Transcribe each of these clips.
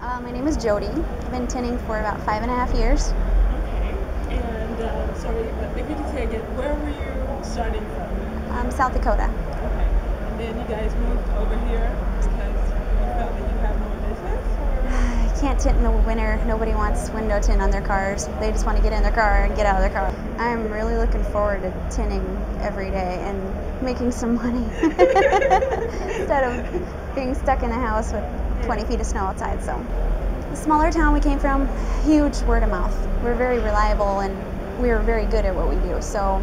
My name is Jodi. I've been tinting for about 5.5 years. Okay. And sorry, but if you could say again, where were you starting from? South Dakota. Okay. And then you guys moved over here because you felt that you had more business? I can't tint in the winter. Nobody wants window tint on their cars. They just want to get in their car and get out of their car. I'm really looking forward to tinting every day and making some money instead of being stuck in a house with 20 feet of snow outside. So, the smaller town we came from, huge word of mouth. We're very reliable and we're very good at what we do. So,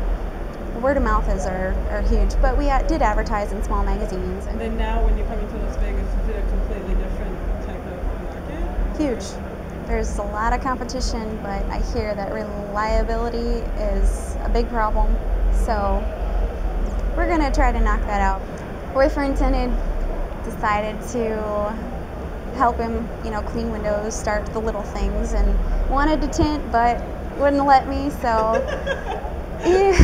word of mouth are huge. But we did advertise in small magazines. And then now, when you come into Las Vegas, is it a completely different type of market? Huge. There's a lot of competition, but I hear that reliability is a big problem. So we're gonna try to knock that out. Boyfriend tinted, decided to help him, clean windows, start the little things, and wanted to tint, but wouldn't let me. So, you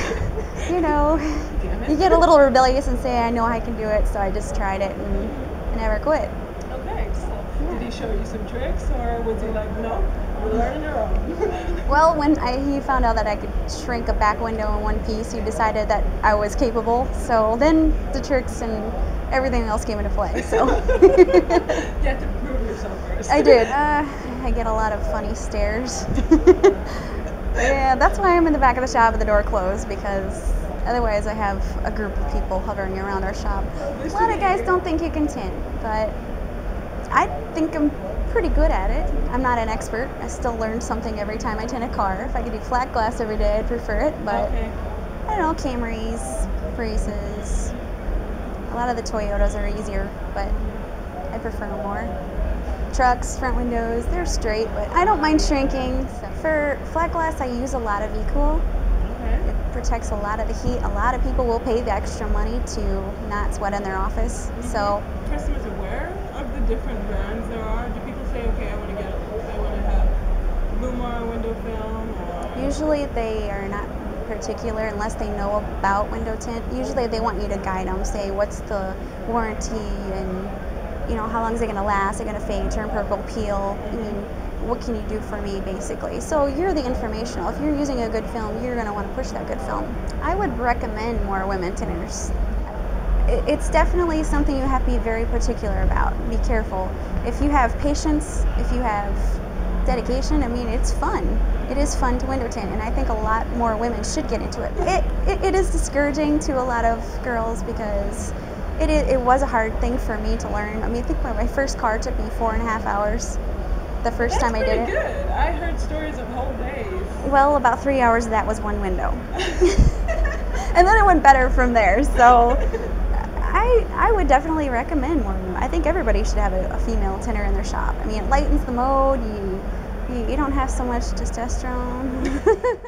get a little rebellious and say, I know I can do it. So I just tried it and never quit. Okay, so did he show you some tricks, or was he like, no, you're learning your own? Well, when he found out that I could shrink a back window in one piece, he decided that I was capable. So then the tricks and everything else came into play. So you had to prove yourself first. I did. I get a lot of funny stares. Yeah, that's why I'm in the back of the shop with the door closed, because otherwise I have a group of people hovering around our shop. A lot of guys don't think you can tint, but I think I'm pretty good at it. I'm not an expert. I still learn something every time I tint a car. If I could do flat glass every day, I'd prefer it, but okay. I don't know, Camrys, Braces. A lot of the Toyotas are easier, but I prefer them more. Trucks, front windows, they're straight, but I don't mind shrinking. So for flat glass, I use a lot of E-Cool. Okay. It protects a lot of the heat. A lot of people will pay the extra money to not sweat in their office. Mm-hmm. So customers aware of the different brands there are? Do people say, okay, I want to have Lumar window film? Or? Usually they are not particular unless they know about window tint. Usually they want you to guide them, say what's the warranty and how long is it going to last, is it going to fade, turn purple, peel, I mean, what can you do for me basically. So you're the informational. If you're using a good film, you're going to want to push that good film. I would recommend more women tinters. It's definitely something you have to be very particular about. Be careful. If you have patience, if you have dedication, I mean, it's fun. It is fun to window tint, and I think a lot more women should get into it. It is discouraging to a lot of girls because it was a hard thing for me to learn. I mean, I think my first car took me 4.5 hours the first time I did it. That's pretty good. I heard stories of whole days. Well, about 3 hours of that was one window. And then it went better from there. So I would definitely recommend more. I think everybody should have a female tinter in their shop. I mean, it lightens the mode. You don't have so much testosterone.